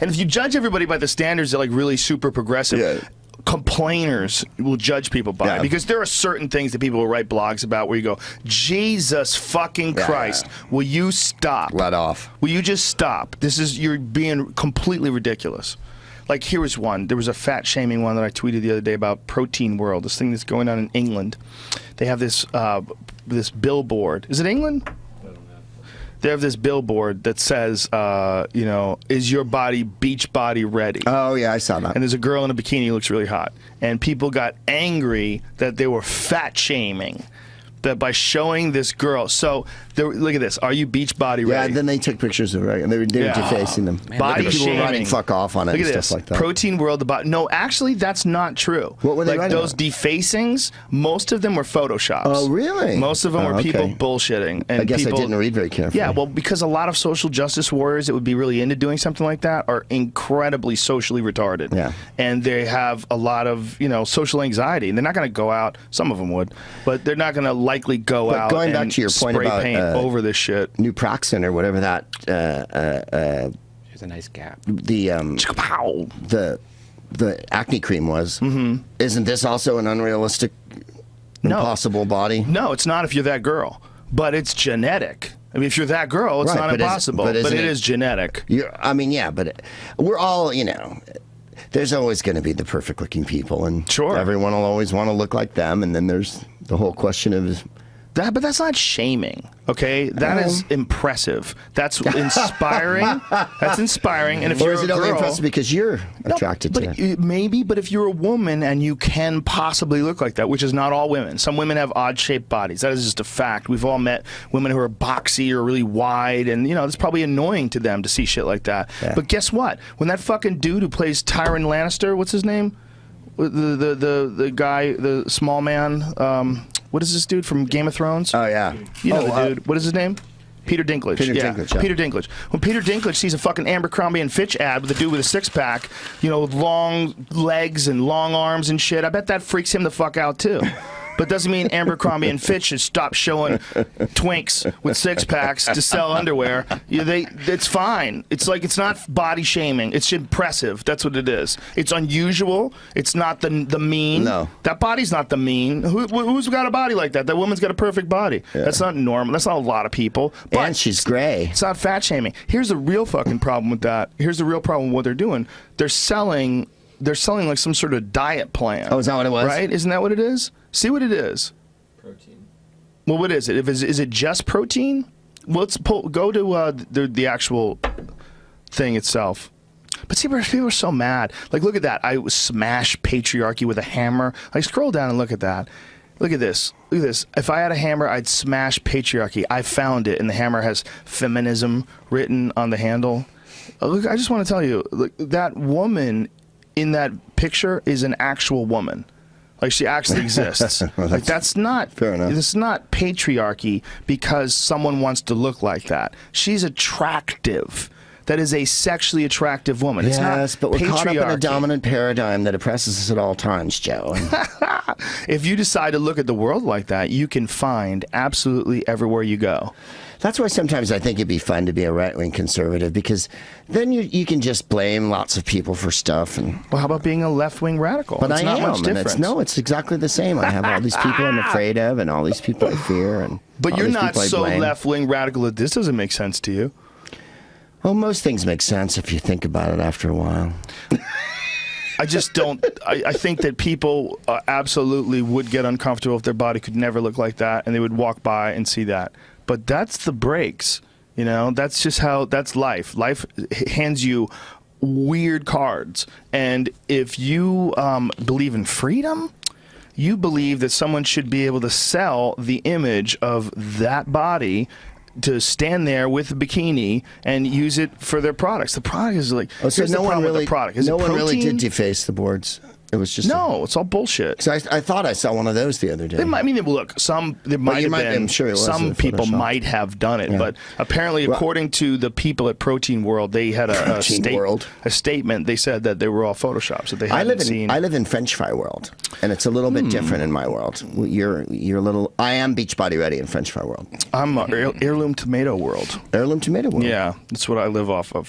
And if you judge everybody by the standards that like really super progressive, complainers will judge people by it, because there are certain things that people will write blogs about where you go, Jesus fucking Christ, will you stop? Let off. Will you just stop? You're being completely ridiculous. Like, here was one. There was a fat shaming one that I tweeted the other day about Protein World, this thing that's going on in England. They have this this billboard. Is it England? They have this billboard that says, you know, is your body beach body ready? Oh, yeah, I saw that. And there's a girl in a bikini who looks really hot. And people got angry that they were fat shaming. That by showing this girl, so look at this. Are you beach body ready? Yeah, then they took pictures of her, and they were defacing them. Body people shaming. were writing "fuck off" on it. Look at and this. Stuff like that. Protein World. No, actually, that's not true. What were they like writing those defacings? Most of them were photoshops. Oh, really? Most of them were people bullshitting. And I guess people, I didn't read very carefully. Yeah, well, because a lot of social justice warriors that would be really into doing something like that are incredibly socially retarded. Yeah. And they have a lot of, you know, social anxiety. And they're not going to go out. Some of them would, but they're not going to likely go out. Going and back to your point spray about paint over this shit. Nuproxen or whatever that. There's a nice gap. The acne cream was. Mm-hmm. Isn't this also an unrealistic, impossible body? No, it's not if you're that girl, but it's genetic. I mean, if you're that girl, it's not impossible, but it is genetic. I mean, yeah, but we're all, you know. There's always going to be the perfect-looking people, and everyone will always want to look like them. And then there's the whole question of. But that's not shaming, okay? That is impressive. That's inspiring. That's inspiring. And if you're a girl, only impressive because you're attracted to it? Maybe, but if you're a woman and you can possibly look like that, which is not all women. Some women have odd-shaped bodies. That is just a fact. We've all met women who are boxy or really wide, and you know it's probably annoying to them to see shit like that. Yeah. But guess what? When that fucking dude who plays Tyrion Lannister, what's his name? The guy, the small man. What is this dude from Game of Thrones? Oh, yeah. You know the dude. What is his name? Peter Dinklage. Peter Dinklage, yeah. Peter Dinklage. When Peter Dinklage sees a fucking Abercrombie and Fitch ad with a dude with a six-pack, you know, with long legs and long arms and shit, I bet that freaks him the fuck out, too. But doesn't mean Abercrombie and Fitch should stop showing twinks with six-packs to sell underwear. It's fine. It's like, it's not body shaming. It's impressive. That's what it is. It's unusual. It's not the mean. No. That body's not the mean. Who's got a body like that? That woman's got a perfect body. Yeah. That's not normal. That's not a lot of people. But and she's gray. It's not fat shaming. Here's the real fucking problem with that. Here's the real problem with what they're doing. They're selling like some sort of diet plan. Oh, is that what it was? Right? Isn't that what it is? See what it is. Protein. Well, what is it? Is it just protein? Well, let's go to the actual thing itself. But see, people are so mad. Like, look at that. I smash patriarchy with a hammer. Like, scroll down and look at that. Look at this. Look at this. If I had a hammer, I'd smash patriarchy. I found it, and the hammer has feminism written on the handle. Look, I just want to tell you, look, that woman in that picture is an actual woman. Like, she actually exists. Well, like, that's not fair enough. It's not patriarchy because someone wants to look like that. She's attractive. That is a sexually attractive woman. Yes, it's not but we're caught up in a patriarchy. dominant paradigm that oppresses us at all times, Joe. If you decide to look at the world like that, you can find absolutely everywhere you go. That's why sometimes I think it'd be fun to be a right-wing conservative, because then you can just blame lots of people for stuff. And Well, how about being a left-wing radical? but it's I not am, much and difference. it's exactly the same. I have all these people I'm afraid of, and all these people I fear, and But all you're these not people I so blame. left-wing radical that this doesn't make sense to you. Well, most things make sense if you think about it after a while. I just don't. I think that people absolutely would get uncomfortable if their body could never look like that, and they would walk by and see that. But that's the breaks. You know, that's just how, that's life. Life hands you weird cards. And if you believe in freedom, you believe that someone should be able to sell the image of that body to stand there with a bikini and use it for their products. The product is like, Oh, so here's the problem with the product. Is no it one really protein? did deface the boards. It was just It's all bullshit. So I thought I saw one of those the other day. They might, I mean, look, there might have been. I'm sure it was some a people Photoshop. might have done it, Yeah. but apparently, according to the people at Protein World, they had a statement. They said that they were all photoshops. That they hadn't seen. I live in French fry world, and it's a little bit different in my world. You're a little. I am beach body ready in French fry world. I'm heirloom tomato world. Heirloom tomato world. Yeah, that's what I live off of.